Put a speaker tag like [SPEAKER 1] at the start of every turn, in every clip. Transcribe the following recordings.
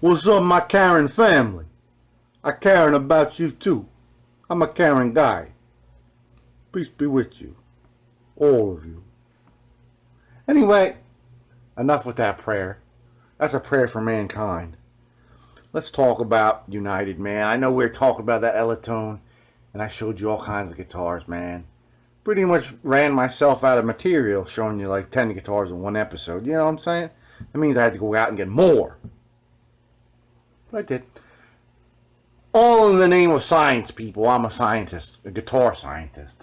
[SPEAKER 1] What's up, my Karen family? I caring about you too. I'm a Karen guy. Peace be with you, all of you. Anyway, enough with that prayer. That's a prayer for mankind. Let's talk about United, man. I know we were talking about that Elitone, and I showed you all kinds of guitars, man. Pretty much ran myself out of material showing you like 10 guitars in one episode. You know what I'm saying? That means I had to go out and get more. But I did. All in the name of science, people. I'm a scientist, a guitar scientist.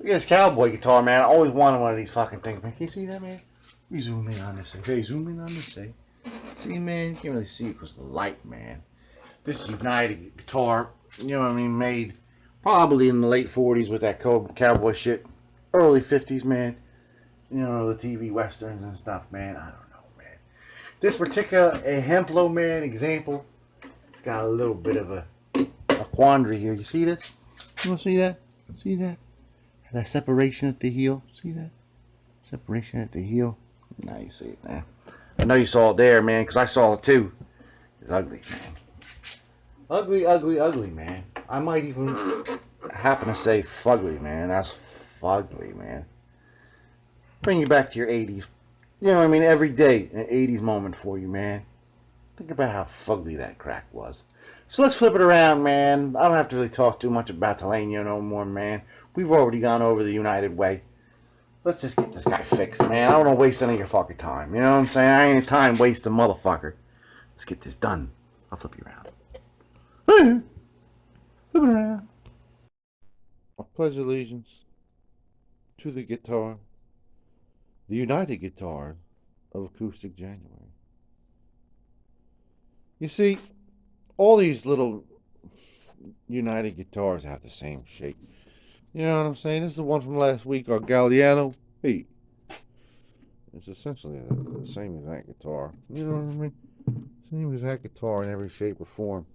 [SPEAKER 1] Look at this Cowboy guitar, man. I always wanted one of these fucking things, man. Can you see that, man? Let me zoom in on this thing. Hey, zoom in on this thing. See, man, you can't really see it because of the light, man. This is United guitar, you know what I mean, made probably in the late 40s with that cowboy shit. Early 50s, man. You know, the TV westerns and stuff, man. I don't know, man. This particular Hemplo, man, example, it's got a little bit of a quandary here. You see this? You want to see that? See that? That separation at the heel. See that? Separation at the heel. Now you see it, man. I know you saw it there, man, because I saw it too. It's ugly, man. Ugly, ugly, ugly, man. I might even happen to say fugly, man. That's fugly, man. Bring you back to your 80s. You know what I mean? Every day, an 80s moment for you, man. Think about how fugly that crack was. So let's flip it around, man. I don't have to really talk too much about Telania no more, man. We've already gone over the United way. Let's just get this guy fixed, man. I don't want to waste any of your fucking time. You know what I'm saying? I ain't a time wasting motherfucker. Let's get this done. I'll flip you around. Flip it around. I pledge allegiance to the guitar, the United guitar of Acoustic January. You see, all these little United guitars have the same shape. You know what I'm saying? This is the one from last week, our Galliano. Hey, it's essentially the same exact guitar. You know what I mean? Same exact guitar in every shape or form.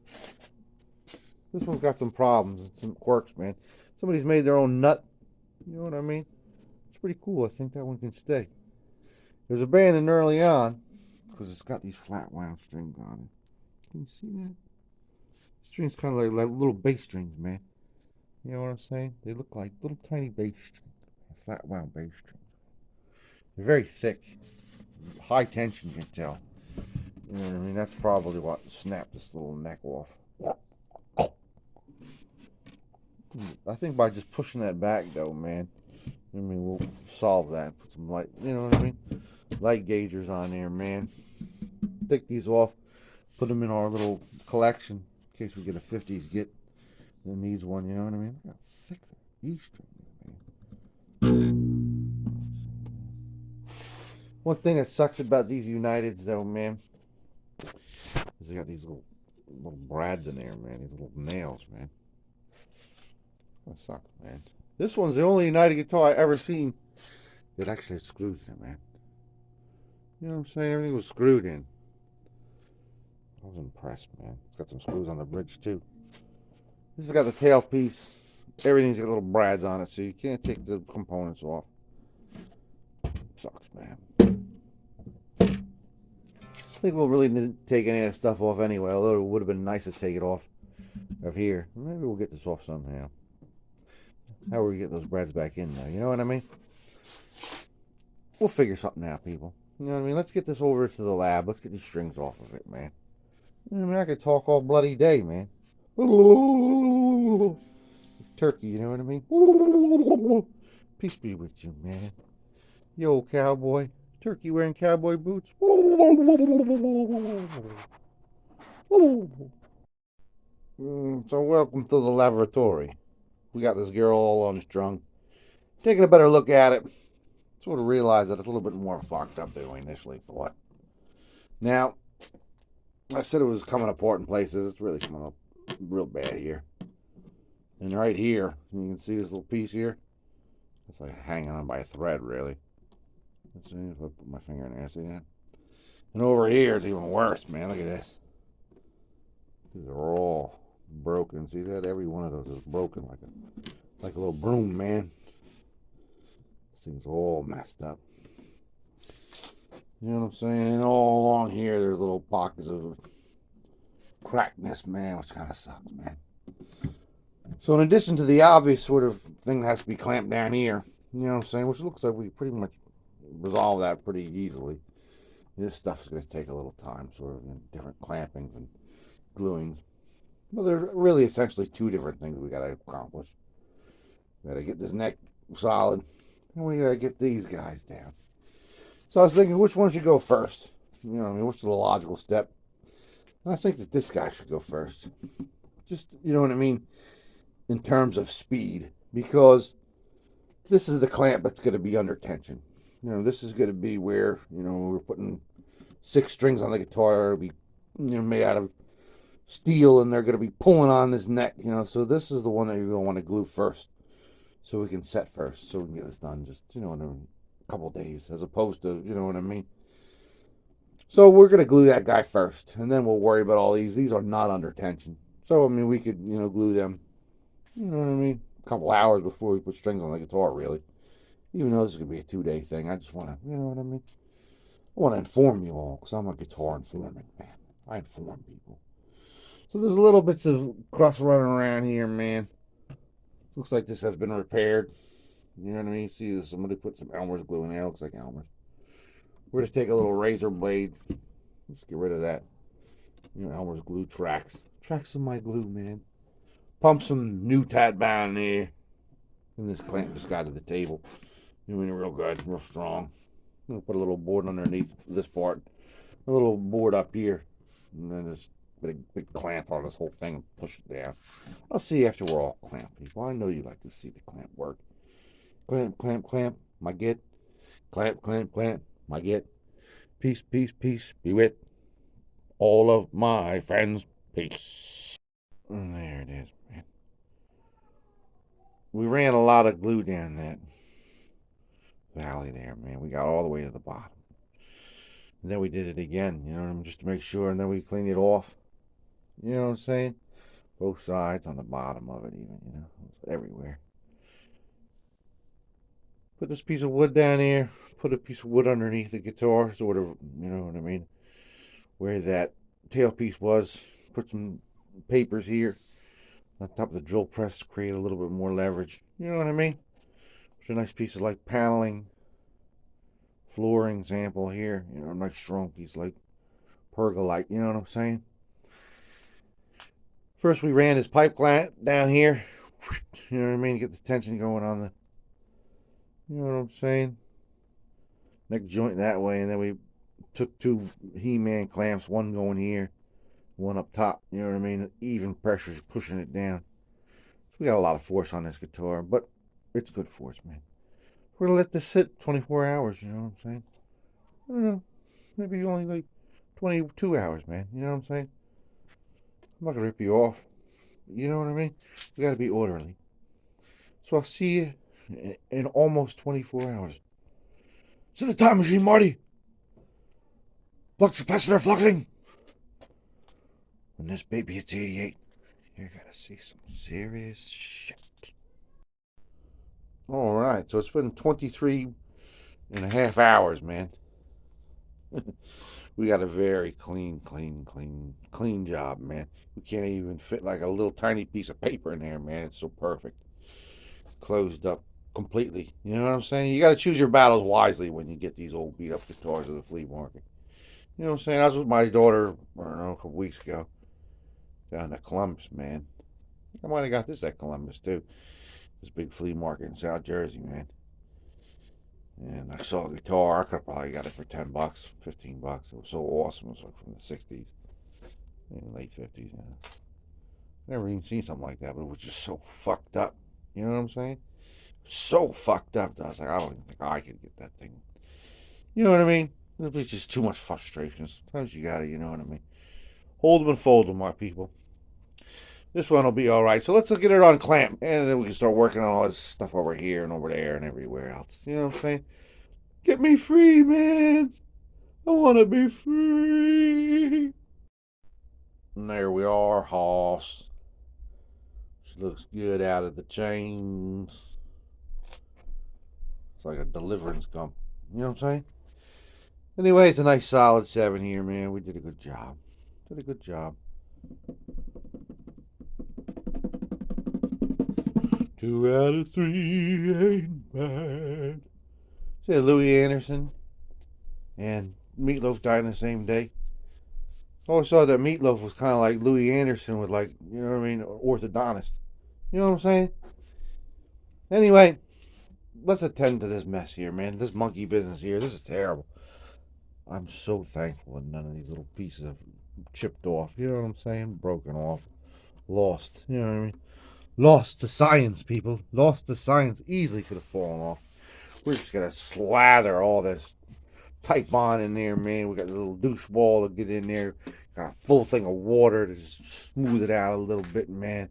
[SPEAKER 1] This one's got some problems and some quirks, man. Somebody's made their own nut. You know what I mean? It's pretty cool. I think that one can stay. There's a band in early on, because it's got these flat wound strings on it. Can you see that? Strings kind of like little bass strings, man. You know what I'm saying? They look like little tiny bass strings. Flat wound bass strings. They're very thick. High tension, you can tell. You know what I mean? That's probably what snapped this little neck off. I think by just pushing that back, though, man, I mean, we'll solve that. Put some light, you know what I mean? Light gaugers on there, man. Take these off. Put them in our little collection in case we get a 50s Git that needs one, you know what I mean? Look how thick that E string is, man. One thing that sucks about these Uniteds, though, man, is they got these little brads in there, man. These little nails, man. That sucks, man. This one's the only United guitar I ever seen that actually had screws in it, man. You know what I'm saying? Everything was screwed in. I was impressed, man. It's got some screws on the bridge, too. This has got the tailpiece. Everything's got little brads on it, so you can't take the components off. Sucks, man. I think we'll really need to take any of that stuff off anyway, although it would have been nice to take it off of here. Maybe we'll get this off somehow. How will we get those brads back in there? You know what I mean? We'll figure something out, people. You know what I mean? Let's get this over to the lab. Let's get these strings off of it, man. I mean, I could talk all bloody day, man. Turkey, you know what I mean? Peace be with you, man. Yo, cowboy. Turkey wearing cowboy boots. So welcome to the laboratory. We got this girl all unstrung. Taking a better look at it, sort of realized that it's a little bit more fucked up than we initially thought. Now, I said it was coming apart in places. It's really coming up real bad here. And right here, you can see this little piece here. It's like hanging on by a thread, really. Let's see if I put my finger in there. See that? And over here, it's even worse, man. Look at this. These are all broken. See that? Every one of those is broken like a little broom, man. This thing's all messed up. You know what I'm saying? And all along here, there's little pockets of crackness, man, which kind of sucks, man. So in addition to the obvious sort of thing that has to be clamped down here, you know what I'm saying, which looks like we pretty much resolve that pretty easily. This stuff is going to take a little time, sort of different clampings and gluings. Well, there's really essentially two different things we got to accomplish. We got to get this neck solid, and we got to get these guys down. So I was thinking, which one should go first? You know what I mean? What's the logical step? And I think that this guy should go first. Just, you know what I mean? In terms of speed, because this is the clamp that's going to be under tension. You know, this is going to be where, you know, we're putting 6 strings on the guitar. It'll be, you know, made out of steel, and they're going to be pulling on this neck, you know. So this is the one that you're going to want to glue first, so we can set first, so we can get this done just, you know, in a couple days, as opposed to, you know what I mean. So we're going to glue that guy first, and then we'll worry about all these. These are not under tension, so I mean, we could, you know, glue them, you know what I mean, a couple hours before we put strings on the guitar, really. Even though this is going to be a 2-day thing, I just want to, you know what I mean? I want to inform you all, because I'm a guitar informant, man. I inform people. So there's little bits of crust running around here, man. Looks like this has been repaired. You know what I mean? See, somebody put some Elmer's glue in there. Looks like Elmer's. We're going to take a little razor blade. Let's get rid of that. You know, Elmer's glue tracks. Tracks of my glue, man. Pump some new tat down there. And this clamp just got to the table. Doing it real good, real strong. I'm going to put a little board underneath this part. A little board up here. And then just put a big clamp on this whole thing and push it down. I'll see you after we're all clamped, people. I know you like to see the clamp work. Clamp, clamp, clamp, my git. Clamp, clamp, clamp, my git. Peace, peace, peace, be with all of my friends. Peace. And there it is, man. We ran a lot of glue down that valley there, man. We got all the way to the bottom. And then we did it again, you know, just to make sure, and then we cleaned it off. You know what I'm saying? Both sides, on the bottom of it even, you know, it's everywhere. Put this piece of wood down here, put a piece of wood underneath the guitar, sort of, you know what I mean, where that tailpiece was. Put some papers here on top of the drill press to create a little bit more leverage. You know what I mean? It's a nice piece of like paneling, flooring sample here. You know, a nice strong piece like pergolite. You know what I'm saying? First, we ran this pipe clamp down here. You know what I mean? Get the tension going on the. You know what I'm saying? Neck joint that way, and then we took 2 He-Man clamps, one going here, one up top. You know what I mean? Even pressure is pushing it down. So we got a lot of force on this guitar, but it's good force, man. We're gonna let this sit 24 hours. You know what I'm saying? I don't know, maybe only like 22 hours, man. You know what I'm saying? I'm not gonna rip you off. You know what I mean? We gotta be orderly. So I'll see you in almost 24 hours. Set the time machine, Marty. Flux capacitor fluxing. When this baby hits 88, you're gonna see some serious shit. All right, so it's been 23 and a half hours, man. We got a very clean job, man. We can't even fit like a little tiny piece of paper in there, man. It's so perfect. Closed up completely. You know what I'm saying? You got to choose your battles wisely when you get these old beat up guitars at the flea market. You know what I'm saying? I was with my daughter, I don't know, a couple weeks ago down at Columbus, man. I might have got this at Columbus too. This big flea market in South Jersey, man. And I saw a guitar. I could have probably got it for $10, $15. It was so awesome. It was like from the '60s, late '50s. Never even seen something like that, but it was just so fucked up. You know what I'm saying? So fucked up. I was like, I don't even think I could get that thing. You know what I mean? It was just too much frustration. Sometimes you gotta, you know what I mean? Hold them and fold them, my people. This one will be all right. So let's get it on clamp, and then we can start working on all this stuff over here and over there and everywhere else. You know what I'm saying? Get me free, man. I want to be free. And there we are, Hoss. She looks good out of the chains. It's like a deliverance gump. You know what I'm saying? Anyway, it's a nice solid 7 here, man. We did a good job. Did a good job. 2 out of 3 ain't bad. Say Louis Anderson and Meatloaf died on the same day. I always thought that Meatloaf was kind of like Louis Anderson with, like, you know what I mean, orthodontist. You know what I'm saying? Anyway, let's attend to this mess here, man. This monkey business here. This is terrible. I'm so thankful that none of these little pieces have chipped off. You know what I'm saying? Broken off. Lost. You know what I mean? Lost to science, people. Lost to science. Easily could have fallen off. We're just going to slather all this Type on in there, man. We got a little douche ball to get in there. Got a full thing of water to just smooth it out a little bit, man.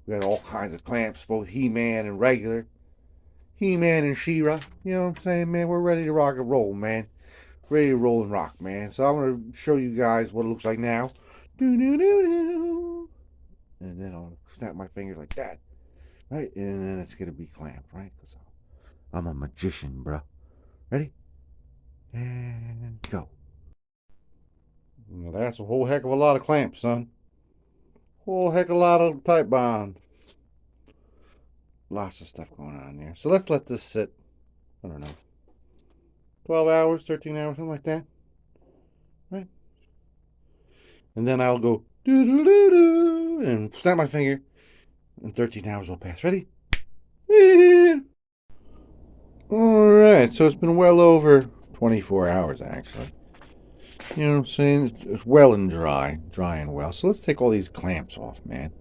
[SPEAKER 1] We got all kinds of clamps, both He-Man and regular. He-Man and She-Ra. You know what I'm saying, man? We're ready to rock and roll, man. Ready to roll and rock, man. So I'm going to show you guys what it looks like now. Do-do-do-do. And then I'll snap my fingers like that. Right? And then it's going to be clamped, right? Because I'm a magician, bro. Ready? And go. Well, that's a whole heck of a lot of clamps, son. Whole heck of a lot of pipe bond. Lots of stuff going on there. So let's let this sit, I don't know, 12 hours, 13 hours, something like that. Right? And then I'll go doo-doo-doo-doo and snap my finger, and 13 hours will pass. Ready? Alright, so it's been well over 24 hours, actually. You know what I'm saying? It's well and dry and well. So let's take all these clamps off, man.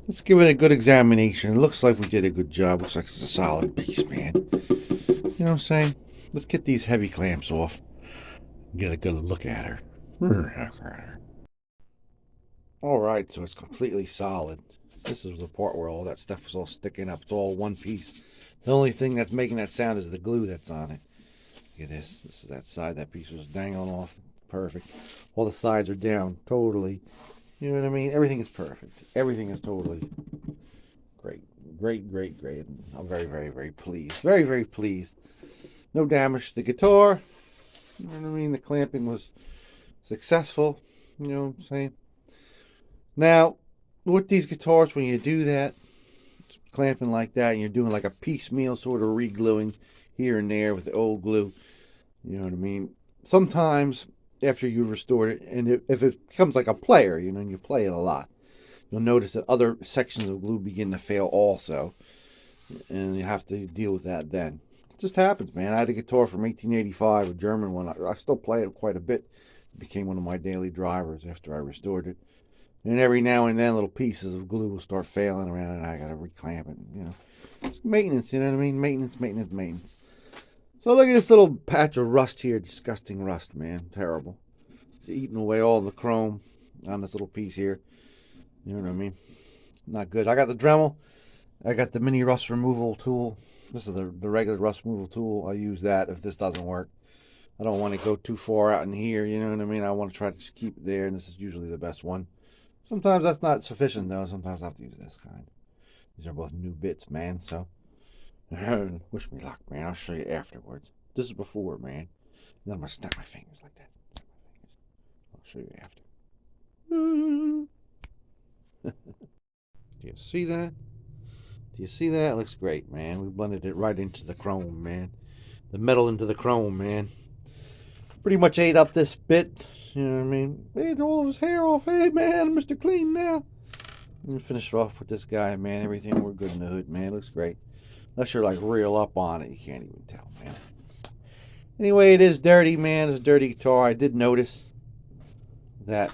[SPEAKER 1] Let's give it a good examination. It looks like we did a good job. Looks like it's a solid piece, man. You know what I'm saying? Let's get these heavy clamps off and get a good look at her. Alright, so it's completely solid. This is the part where all that stuff was all sticking up. It's all one piece. The only thing that's making that sound is the glue that's on it. Look at this. This is that side. That piece was dangling off. Perfect. All the sides are down. Totally. You know what I mean? Everything is perfect. Everything is totally great. Great. I'm very pleased. Very pleased. No damage to the guitar. You know what I mean? The clamping was successful. You know what I'm saying? Now, with these guitars, when you do that, clamping like that, and you're doing like a piecemeal sort of re-gluing here and there with the old glue, you know what I mean? Sometimes after you've restored it, and if it becomes like a player, you know, and you play it a lot, you'll notice that other sections of glue begin to fail also, and you have to deal with that then. It just happens, man. I had a guitar from 1885, a German one. I still play it quite a bit. It became one of my daily drivers after I restored it. And every now and then, little pieces of glue will start failing around, and I got to reclamp it. You know, it's maintenance. You know what I mean? Maintenance. So look at this little patch of rust here. Disgusting rust, man. Terrible. It's eating away all the chrome on this little piece here. You know what I mean? Not good. I got the Dremel. I got the mini rust removal tool. This is the regular rust removal tool. I use that if this doesn't work. I don't want to go too far out in here. You know what I mean? I want to try to just keep it there, and this is usually the best one. Sometimes that's not sufficient, though. Sometimes I have to use this kind. These are both new bits, man, so wish me luck, man. I'll show you afterwards. This is before, man. And then I'm going to snap my fingers like that. I'll show you after. Do you see that? Do you see that? It looks great, man. We blended it right into the chrome, man. The metal into the chrome, man. Pretty much ate up this bit. You know what I mean? Ate all of his hair off. Hey, man, Mr. Clean now. And finish it off with this guy, man. Everything, we're good in the hood, man. It looks great. Unless you're like real up on it, you can't even tell, man. Anyway, it is dirty, man. It's a dirty guitar. I did notice that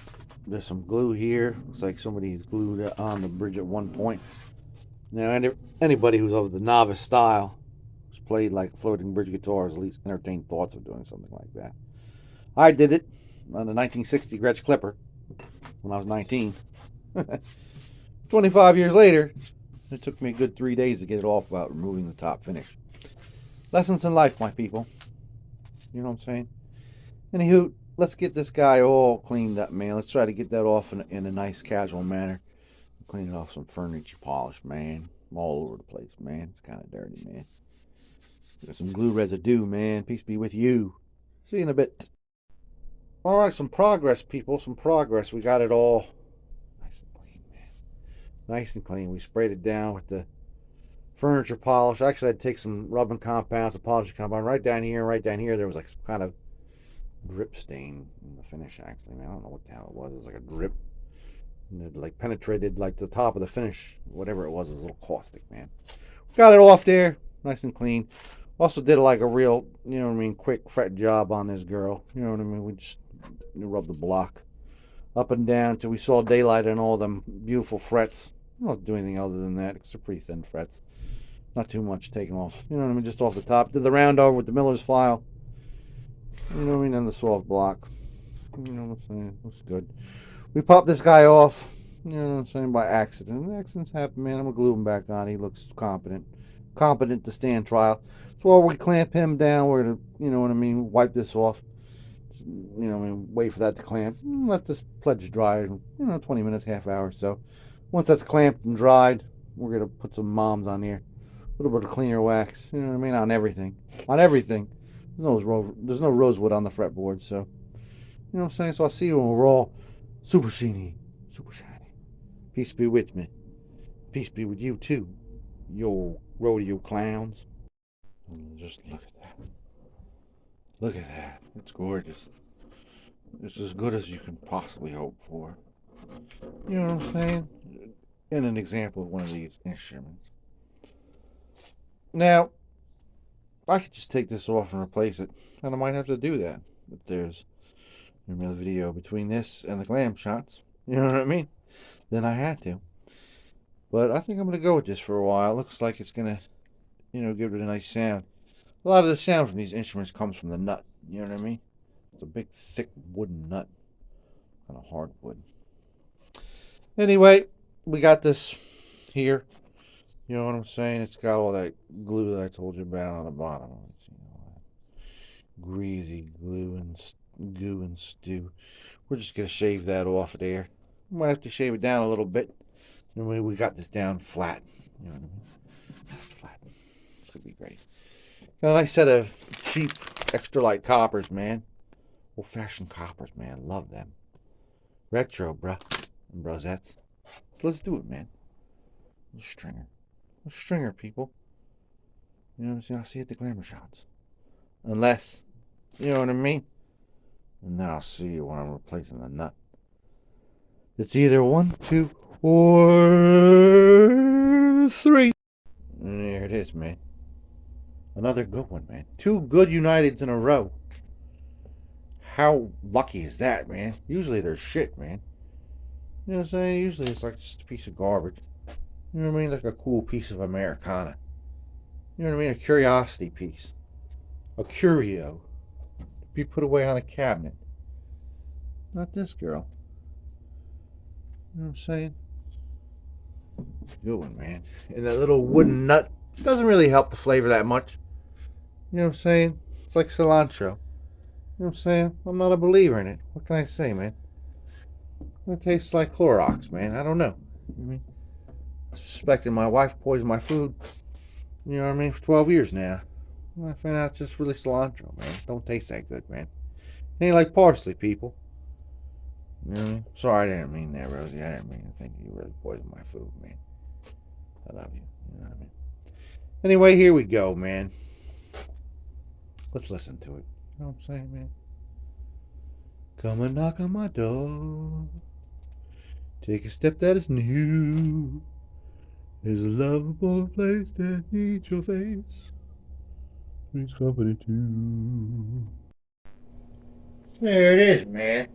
[SPEAKER 1] there's some glue here. Looks like somebody's glued it on the bridge at one point. Now, anybody who's of the novice style, who's played like floating bridge guitars, at least entertained thoughts of doing something like that. I did it on the 1960 Gretsch Clipper when I was 19. 25 years later, it took me a good 3 days to get it off without removing the top finish. Lessons in life, my people. You know what I'm saying? Anywho, let's get this guy all cleaned up, man. Let's try to get that off in a nice, casual manner. Clean it off some furniture polish, man. All over the place, man. It's kind of dirty, man. There's some glue residue, man. Peace be with you. See you in a bit. All right, some progress, people. Some progress. We got it all nice and clean, man. Nice and clean. We sprayed it down with the furniture polish. Actually, I had to take some rubbing compounds, a polishing compound right down here, right down here. There was like some kind of drip stain in the finish. Actually, man, I don't know what the hell it was. It was like a drip. And it like penetrated like the top of the finish, whatever it was a little caustic, man. Got it off there, nice and clean. Also did like a real, you know what I mean, quick fret job on this girl. You know what I mean? We just rubbed the block up and down till we saw daylight in all them beautiful frets. I don't do anything other than that because they're pretty thin frets. Not too much taken off. You know what I mean? Just off the top. Did the round over with the miller's file. You know what I mean? And the soft block. You know what I'm saying? Looks good. We popped this guy off. You know what I'm saying? By accident. Accidents happen, man. I'm gonna glue him back on. He looks competent. Competent to stand trial. So while we clamp him down, we're gonna, you know what I mean, wipe this off. You know, I mean, wait for that to clamp. Let this pledge dry. You know, 20 minutes, half hour or so. Once that's clamped and dried, we're gonna put some moms on here. A little bit of cleaner wax. You know what I mean? On everything. On everything. There's no rosewood on the fretboard, so you know what I'm saying? So I'll see you when we're all super shiny. Super shiny. Peace be with me. Peace be with you too. Yo rodeo clowns. Just look at that. Look at that. It's gorgeous. It's as good as you can possibly hope for. You know what I'm saying? And an example of one of these instruments. Now, I could just take this off and replace it. And I might have to do that. But there's another video between this and the glam shots. You know what I mean? Then I had to. But I think I'm going to go with this for a while. It looks like it's going to, you know, give it a nice sound. A lot of the sound from these instruments comes from the nut. You know what I mean? It's a big, thick wooden nut. Kind of hardwood. Anyway, we got this here. You know what I'm saying? It's got all that glue that I told you about on the bottom. You know, greasy glue and goo and stew. We're just going to shave that off there. We might have to shave it down a little bit. Anyway, we got this down flat. You know what I mean? Flat. It's going to be great. Got a nice set of cheap, extra light coppers, man. Old-fashioned coppers, man. Love them. Retro, bruh. And brosettes. So let's do it, man. Little stringer. Little stringer, people. You know what I'm saying? I'll see you at the glamour shots. Unless, you know what I mean? And then I'll see you when I'm replacing the nut. It's either 1, 2, or 3. And there it is, man. Another good one, man. 2 good Uniteds in a row. How lucky is that, man? Usually they're shit, man. You know what I'm saying? Usually it's like just a piece of garbage. You know what I mean? Like a cool piece of Americana. You know what I mean? A curiosity piece. A curio. To be put away on a cabinet. Not this girl. You know what I'm saying? Good one, man. And that little wooden nut doesn't really help the flavor that much. You know what I'm saying? It's like cilantro. You know what I'm saying? I'm not a believer in it. What can I say, man? It tastes like Clorox, man. I don't know. You know what I mean? I suspected my wife poisoned my food. You know what I mean? For 12 years now. I found out it's just really cilantro, man. Don't taste that good, man. It ain't like parsley, people. You know what I mean? Sorry, I didn't mean that, Rosie. I didn't mean to think you really poisoned my food, man. I love you. You know what I mean? Anyway, here we go, man. Let's listen to it. You know what I'm saying, man? Come and knock on my door. Take a step that is new. There's a lovable place that needs your face. Needs company too. There it is, man.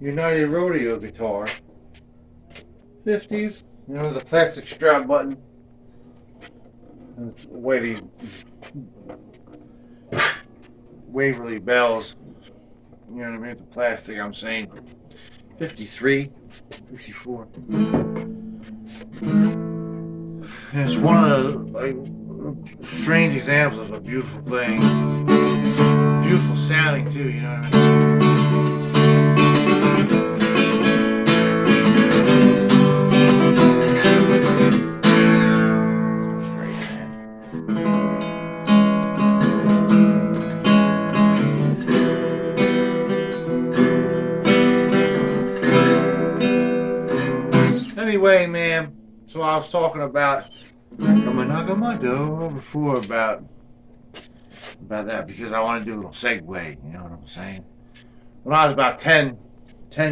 [SPEAKER 1] United Rodeo guitar. 50s. You know, the plastic strap button. And the way these Waverly bells. You know what I mean? The plastic, I'm saying. 53. 54. And it's one of the strange examples of a beautiful thing. Beautiful sounding too, you know what I mean?
[SPEAKER 2] anyway, man, so I was talking about I'm knock on my door before about that because I want to do a little segue, you know what I'm saying? When I was about 10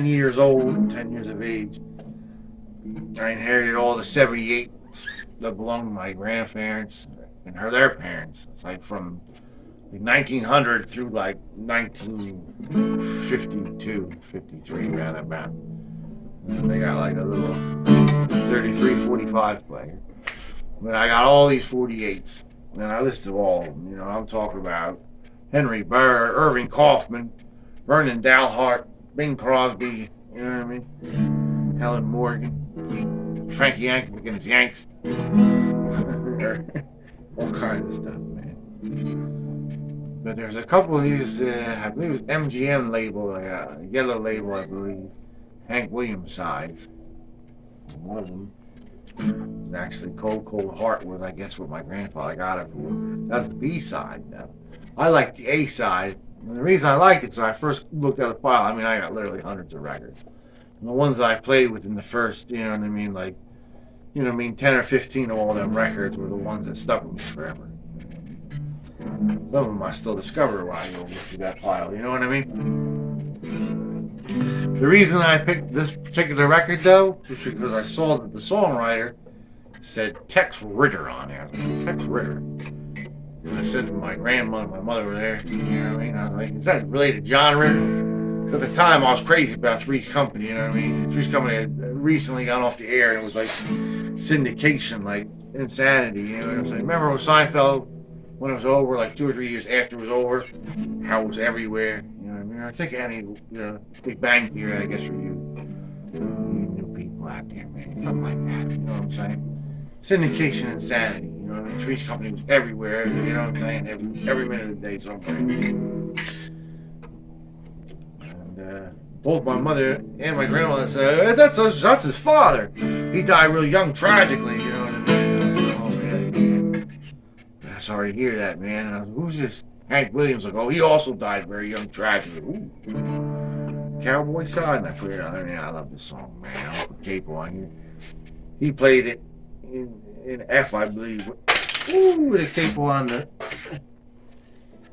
[SPEAKER 2] years old, 10 years of age, I inherited all the 78s that belonged to my grandparents and their parents. It's like from like 1900 through like 1952, 53, around about. And they got like a little 3345 player. But I got all these 48s. And I listed all of them. You know, I'm talking about Henry Burr, Irving Kaufman, Vernon Dalhart, Bing Crosby, you know what I mean? Helen Morgan, Frankie Yankovic and his Yanks. All kinds of stuff, man. But there's a couple of these, I believe it was MGM label, a yellow label, I believe. Hank Williams sides. One of them was actually Cold Cold Heart, was I guess what my grandfather got it for. That's the B side now. I like the A side. And the reason I liked it is I first looked at the file. I mean, I got literally hundreds of records. And the ones that I played with in the first, you know what I mean, like, you know what I mean, 10 or 15 of all them records were the ones that stuck with me forever. Some of them I still discover when I go look through that pile, you know what I mean? The reason I picked this particular record, though, was because I saw that the songwriter said Tex Ritter on there. I was like, Tex Ritter? And I said to my grandmother, my mother were there, you know what I mean? I was like, is that related to John Ritter? Because at the time I was crazy about Three's Company, you know what I mean? Three's Company had recently gone off the air and it was like syndication, like insanity, you know what I'm saying? Remember when Seinfeld, when it was over, like 2 or 3 years after it was over, how it was everywhere, you know what I mean? I think any, you know, Big Bang Theory, I guess, for you new people out there, man. Something like that, you know what I'm saying? Syndication insanity, you know what I mean? Three's Company was everywhere, you know what I'm saying? Every minute of the day, somewhere. And both my mother and my grandmother said, that's his father. He died real young, tragically, you know what I mean? I was like, oh, man. I'm sorry to hear that, man. And I was like, who's this? Hank Williams. Like, oh, he also died very young, tragically. Ooh. Cowboy side. And I put it on there. Yeah, I love this song, man. I'll put Capo on here. He played it in F, I believe. Ooh, with a capo on the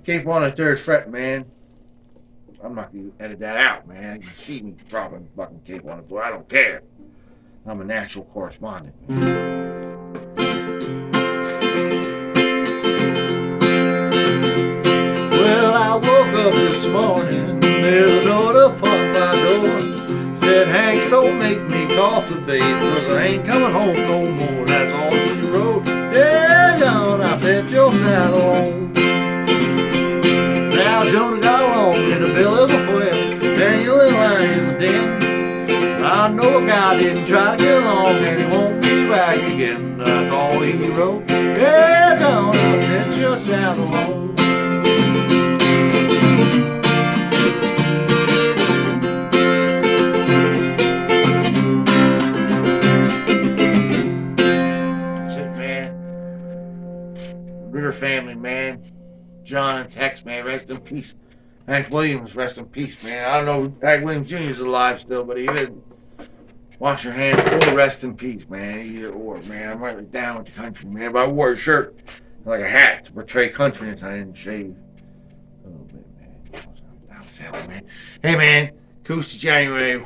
[SPEAKER 2] 3rd fret, man. I'm not going to edit that out, man. You can see me dropping fucking capo on the floor. I don't care. I'm a natural correspondent. Well, I woke up this morning, there's a note upon my door. Said, Hank, don't make me coffee, babe, cause I ain't coming home no more. That's all she wrote. Yeah, John, I set your saddle on. Now Jonah got along in the belly of a whale, Daniel in Lion's Den. I know a guy didn't try to get along and he won't be back again. That's all he wrote. Yeah, John, I set your saddle on. Ritter family, man. John and Tex, man, rest in peace. Hank Williams, rest in peace, man. I don't know if Hank Williams Jr. is alive still, but he didn't. Wash your hands or rest in peace, man. Either or, man. I'm right down with the country, man. But I wore a shirt like a hat to portray countryness. I didn't shave a little bit, man. That was hell, man. Hey, man. Acoustic January.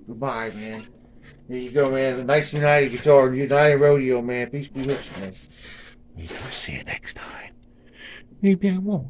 [SPEAKER 2] Goodbye, man. Here you go, man. A nice United guitar, United Rodeo, man. Peace be with you, man. Maybe I'll see you next time. Maybe I won't.